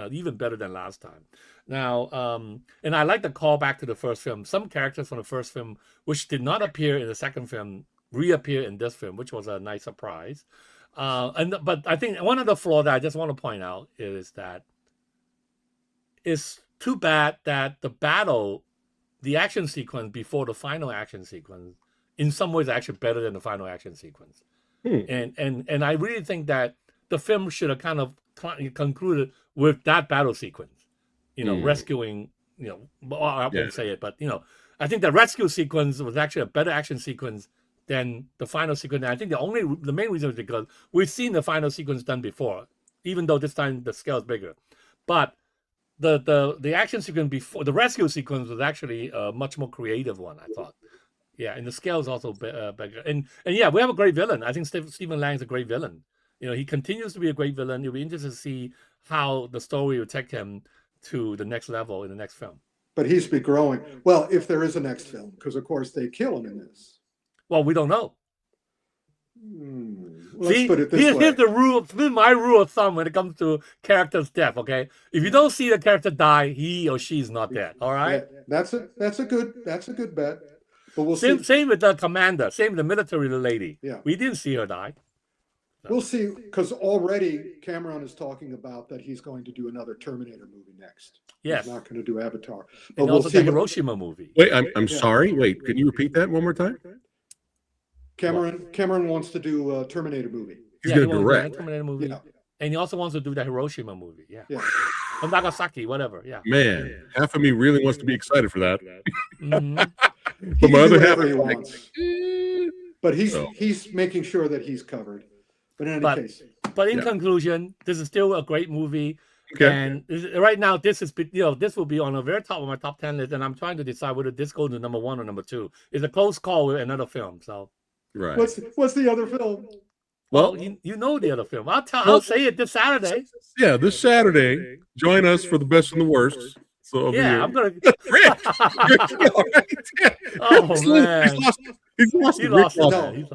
last time. Now, and I like the callback to the first film. Some characters from the first film, which did not appear in the second film, reappear in this film, which was a nice surprise. But I think one of the flaws that I just want to point out is that it's too bad that the action sequence before the final action sequence, in some ways, are actually better than the final action sequence. And I really think that the film should have kind of concluded with that battle sequence, rescuing, I won't say it, but I think the rescue sequence was actually a better action sequence than the final sequence. And I think the main reason is because we've seen the final sequence done before, even though this time the scale is bigger. But the action sequence before the rescue sequence was actually a much more creative one, I thought. Yeah, and the scale is also bigger. And yeah, we have a great villain. I think Stephen Lang is a great villain. He continues to be a great villain. It'll be interesting to see how the story will take him to the next level in the next film. But he's been growing. Well, if there is a next film, because of course they kill him in this. Well, we don't know. Let's put it this way. Here's the rule. Here's my rule of thumb when it comes to characters' death. Okay, if you don't see the character die, he or she is not dead. All right. Yeah, that's a good bet. But we'll see. Same with the commander. Same with the military lady. Yeah. We didn't see her die. No. We'll see, because already Cameron is talking about that he's going to do another Terminator movie next. Yes. He's not going to do Avatar. But and also the Hiroshima movie. Wait, I'm sorry. Wait, can you repeat that one more time? Cameron wants to do a Terminator movie. He's going to direct a Terminator movie. Yeah. And he also wants to do the Hiroshima movie. Yeah. Or Nagasaki, whatever. Yeah. Man, half of me really wants to be excited for that. Mm-hmm. But my other half he wants. But he's making sure that he's covered. But in any case. But in conclusion, this is still a great movie. Okay. And right now, this will be on the very top of my top 10 list, and I'm trying to decide whether this goes to number 1 or number 2. It's a close call with another film. So, right. What's the other film? Well, you know the other film. I'll say it this Saturday. Yeah, this Saturday, join us for the best and the worst. So I'm gonna. Oh man, he's lost.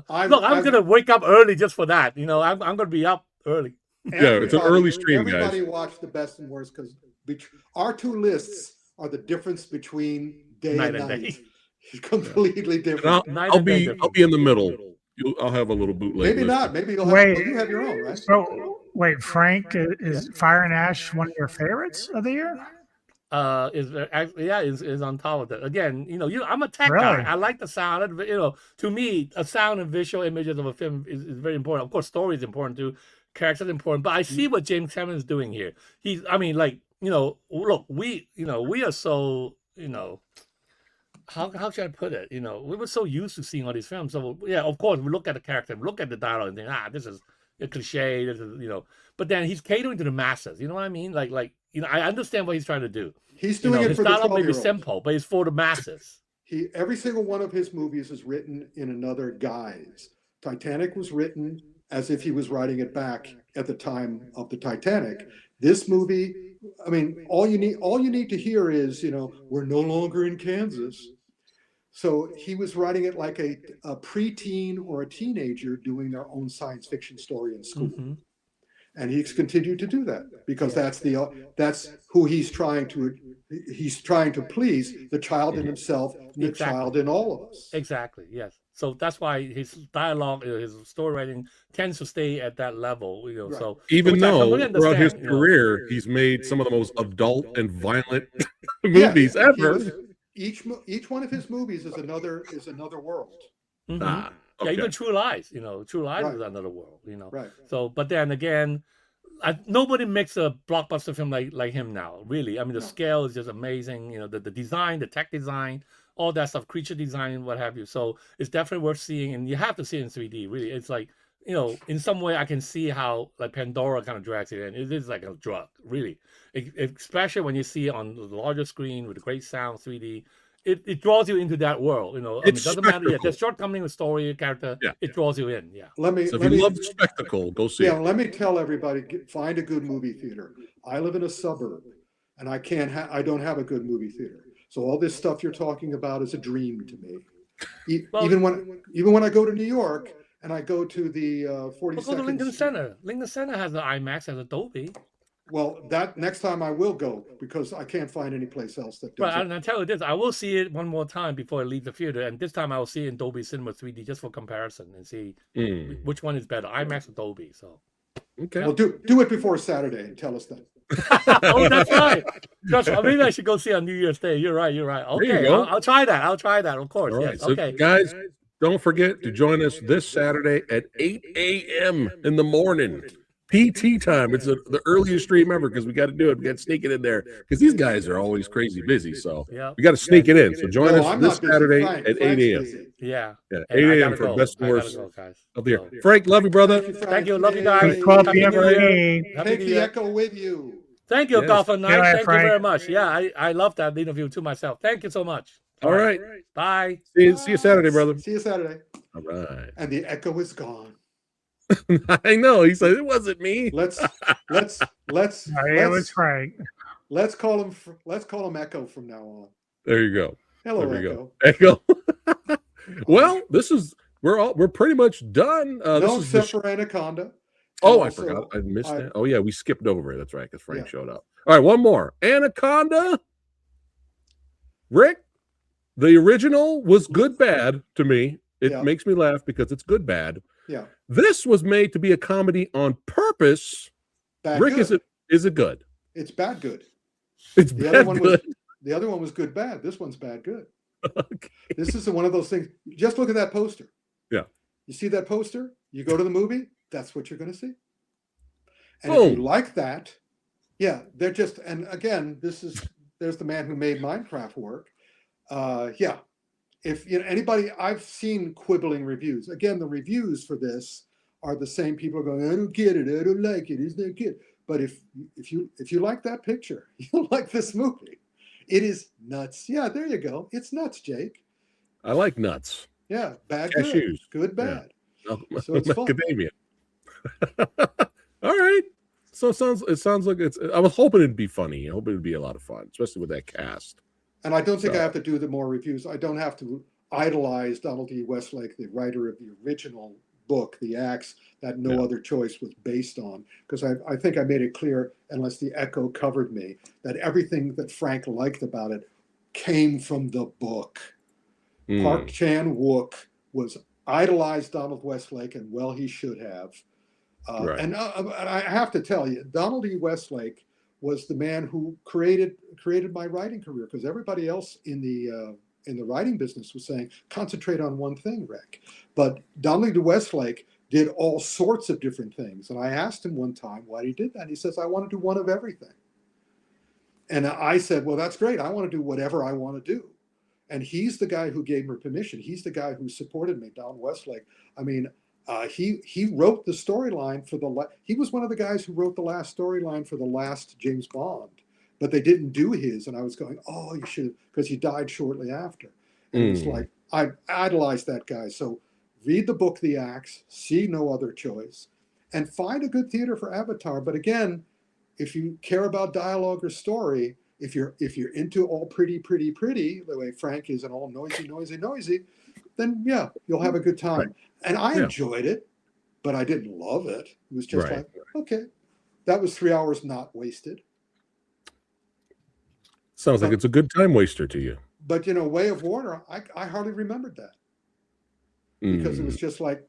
I'm gonna wake up early just for that. I'm gonna be up early. It's an early stream, everybody guys. Watch the best and worst, because our two lists are the difference between day and night. It's completely different. I'll be in the middle. I'll have a little bootleg. Maybe not. Maybe you'll you have your own, right? So wait, Frank, is Fire and Ash one of your favorites of the year? Is on top of that. Again, I'm a tech guy. I like the sound. To me, a sound and visual images of a film is very important. Of course, story is important too. Characters important. But I see what James Cameron is doing here. Look, we are so, how should I put it? We were so used to seeing all these films. So yeah, of course, we look at the character, we look at the dialogue, and think, this is a cliche. This is, But then he's catering to the masses. You know what I mean? I understand what he's trying to do. He's doing it his for the 12-year-olds. dialogue may be simple, but it's for the masses. Every single one of his movies is written in another guise. Titanic was written as if he was writing it back at the time of the Titanic. This movie, all you need to hear is, we're no longer in Kansas. So he was writing it like a preteen or a teenager doing their own science fiction story in school. Mm-hmm. And he's continued to do that because that's who he's trying to please, the child in himself, and the child in all of us. Exactly. Yes. So that's why his dialogue, his story writing tends to stay at that level. Right. So even though throughout his career he's made some of the most adult and violent movies ever. Each one of his movies is another world. Mm-hmm. Okay. Yeah, even True Lies. True Lies is another world. Right. So, but then again, nobody makes a blockbuster film like him now. Really, I mean, the scale is just amazing. You know, the design, the tech design, all that stuff, creature design, what have you. So it's definitely worth seeing, and you have to see it in 3D. Really, it's like, you know, in some way, I can see how like Pandora kind of drags it in. It is like a drug, really, especially when you see it on the larger screen with a great sound, 3D. It draws you into that world, you know. I mean, it doesn't matter. Yeah, there's shortcoming with story, character. Yeah. It draws you in. Yeah. Let me. So if let you me love the spectacle, go see yeah, it. let me tell everybody: find a good movie theater. I live in a suburb, and I can't. I don't have a good movie theater. So all this stuff you're talking about is a dream to me. Well, even when I go to New York and I go to the 42nd. We'll go to Lincoln Center. Lincoln Center has an IMAX, has a Dolby. Well, that next time I will go because I can't find any place else that does But it. I tell you this, I will see it one more time before I leave the theater, and this time I will see it in Dolby Cinema 3D just for comparison and see which one is better, IMAX or Dolby. So, Okay. Well, do it before Saturday and tell us that. oh, that's right. Just, maybe I should go see on New Year's Day. You're right. You're right. There you Okay, go. I'll try that. I'll try that. Of course. All right. Yes. So, Okay. guys, don't forget to join us this Saturday at 8 a.m. in the morning. PT time. It's the earliest stream ever because we got to do it. We got to sneak it in there because these guys are always crazy busy. So Yeah. we got to sneak it in. So join No, us I'm this not busy. Saturday Frank's at 8 a.m. busy. Yeah. Yeah, Hey, 8 I a.m. gotta for go. best I and gotta worst go, guys. of the year. So, Frank, love you, brother. thank you. Love you guys. 12 Happy p.m. New for Year. me. Happy Take New the Year. echo with you. Thank you, Yes. Golfer Knight. Good night, Thank you Frank. very much. Yeah, I love that interview to myself. Thank you so much. All right. Bye. See you Saturday, brother. See you Saturday. All right. And the echo is gone. I know. He said it wasn't me. Let's It was Frank. let's call him Echo from now on. There you go. Hello, There we Echo. go. Echo. Well, we're pretty much done. No, this is the except for Anaconda. Oh, I Also, forgot. I missed I- that. Oh, yeah, we skipped over it. That's right, because Frank Yeah. showed up. All right, one more. Anaconda. Rick, the original was good bad to me. It Yeah. makes me laugh because it's good bad. Yeah. This was made to be a comedy on purpose. Bad Rick, good. is it good? It's bad good. It's The bad other one was good. the other one was good bad. This one's bad good. Okay. This is one of those things. Just look at that poster. Yeah. You see that poster? You go to the movie, that's what you're going to see. And if Boom. you like that, yeah, they're just, and again, there's the man who made Minecraft work. Yeah. If anybody, I've seen quibbling reviews. Again, the reviews for this are the same people going, I don't get it, I don't like it, isn't that good? But if you like that picture, you'll like this movie. It is nuts. Yeah, there you go. It's nuts, Jake. I like nuts. Yeah, bad, Cashews. good, bad. Oh, So it's fun. macadamia. All right. So it sounds like it's. I was hoping it'd be funny. I hope it'd be a lot of fun, especially with that cast. And I don't think So- I have to do the more reviews. I don't have to idolize Donald E. Westlake, the writer of the original book, The Axe, that No Yeah. Other Choice was based on. Because I think I made it clear, unless the echo covered me, that everything that Frank liked about it came from the book. Mm. Park Chan-wook was idolized Donald Westlake, and well, he should have. Right. And I have to tell you, Donald E. Westlake was the man who created my writing career, because everybody else in the writing business was saying, concentrate on one thing, Rick. But Donald E. Westlake did all sorts of different things. And I asked him one time why he did that. He says, I want to do one of everything. And I said, well, that's great. I want to do whatever I want to do. And he's the guy who gave me permission. He's the guy who supported me, Don Westlake. I mean, he wrote the storyline for he was one of the guys who wrote the last storyline for the last James Bond, but they didn't do his. And I was going, oh, you should, because he died shortly after. And it was like, I idolized that guy. So read the book, The Axe, see No Other Choice, and find a good theater for Avatar. But again, if you care about dialogue or story, if you're into all pretty, the way Frank is, and all noisy, then yeah, you'll have a good time. Right. And I Yeah. enjoyed it, but I didn't love it. It was just Right. like, okay, that was 3 hours not wasted. Sounds like it's a good time waster to you. But Way of Water, I hardly remembered that, because it was just like,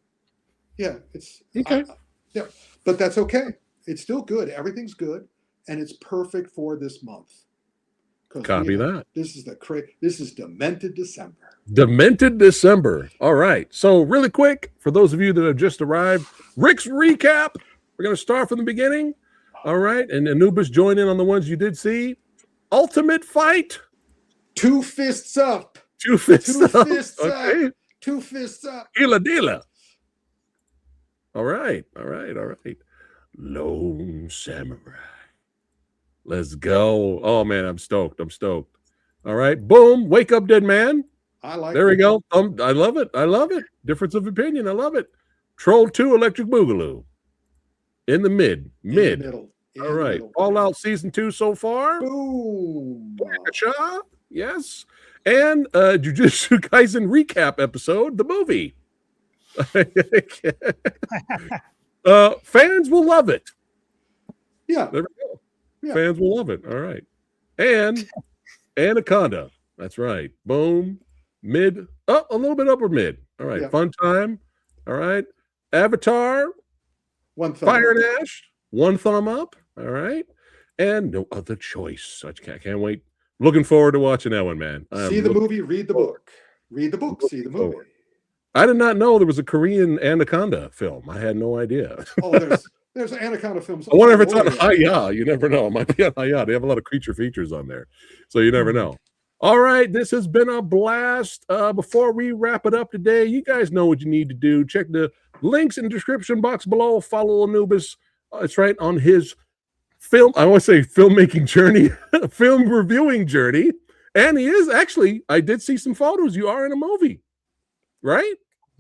yeah, it's Okay. yeah, but that's okay. It's still good. Everything's good, and it's perfect for this month. 'Cause Copy that. This is Demented December. Demented December. All right. So really quick, for those of you that have just arrived, Rick's recap. We're going to start from the beginning. All right. And Anubis, join in on the ones you did see. Ultimate Fight. 2 fists up. 2 fists 2 up. fists Okay. up. 2 fists up. Ila Dila. All right. Lone Samurai. Let's go. Oh, man, I'm stoked. All right. Boom. Wake Up Dead Man. I like There we it. go. I love it. Difference of opinion. I love it. Troll 2 Electric Boogaloo. In the mid. In the middle. In All the right. middle. All Out Season 2 so far. Boom. Cha. Yes. And Jujutsu Kaisen recap episode, the movie. Fans will love it. Yeah. There we go. Yeah. Fans will love it. All right. And Anaconda. That's right. Boom. Mid. Oh, a little bit upper mid. All right. Yeah. Fun time. All right. Avatar. 1 thumb. Fire and Ash. 1 thumb up. All right. And No Other Choice. I can't wait. Looking forward to watching that one, man. See the movie, read the book. Read the book, see the movie. forward. I did not know there was a Korean Anaconda film. I had no idea. Oh, there's Anaconda films. I wonder if it's on all over. Hi-Yah. You never know. It might be on Hi-Yah. They have a lot of creature features on there. So you never know. All right. This has been a blast. Before we wrap it up today, you guys know what you need to do. Check the links in the description box below. Follow Anubis. It's right on his film. I want to say filmmaking journey, film reviewing journey. And he is actually, I did see some photos. You are in a movie, right?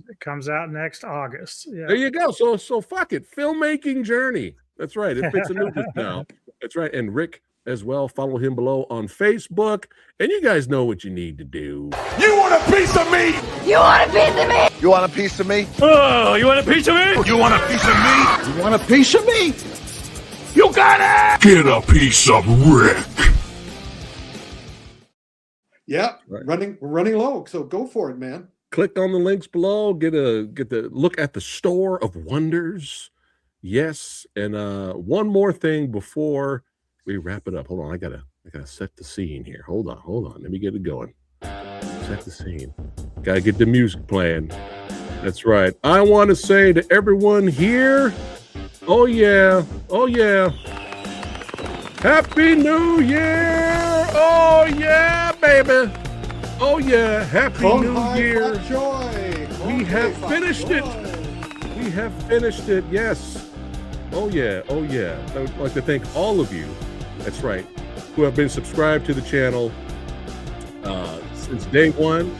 It comes out next August. Yeah. There you go. So fuck it. Filmmaking journey. That's right. It fits Anubis now. That's right. And Rick as well. Follow him below on Facebook. And you guys know what you need to do. You want a piece of me? You want a piece of me? You want a piece of me? Oh, you want a piece of me? You want a piece of me? You want a piece of me? You got it! Get a piece of Rick. Yeah, Right. we're running low, so go for it, man. Click on the links below. Get the look at the store of wonders. Yes. And one more thing before we wrap it up. Hold on. I gotta set the scene here. Hold on. Let me get it going. Set the scene. Gotta get the music playing. That's right. I want to say to everyone here, oh yeah. Happy New Year! Oh yeah, baby! Oh yeah, Happy New Year! We have finished it. We have finished it. Yes. Oh yeah. I would like to thank all of you. That's right, who have been subscribed to the channel since day one.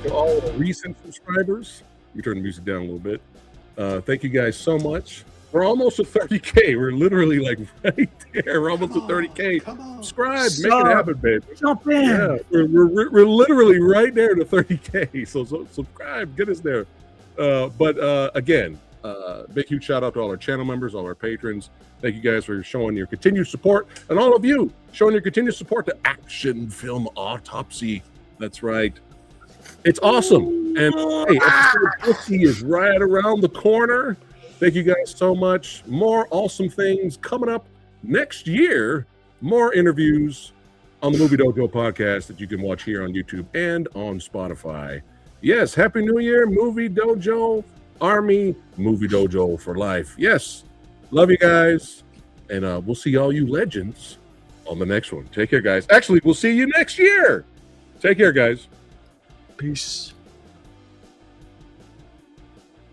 To all the recent subscribers, let me turn the music down a little bit. Thank you guys so much. We're almost at 30K. We're literally like right there. We're almost at 30K. Subscribe, make it happen, baby. Jump in. Yeah, we're literally right there to 30K. So subscribe, get us there. But again, big huge shout out to all our channel members, all our patrons. Thank you guys for showing your continued support, and all of you showing your continued support to Action Film Autopsy. That's right. It's awesome. And hey, episode 50 is right around the corner. Thank you guys so much. More awesome things coming up next year. More interviews on the Movie Dojo podcast that you can watch here on YouTube and on Spotify. Yes, Happy New Year, Movie Dojo Army, Movie Dojo for life. Yes, love you guys. And we'll see all you legends on the next one. Take care, guys. Actually, we'll see you next year. Take care, guys. Peace.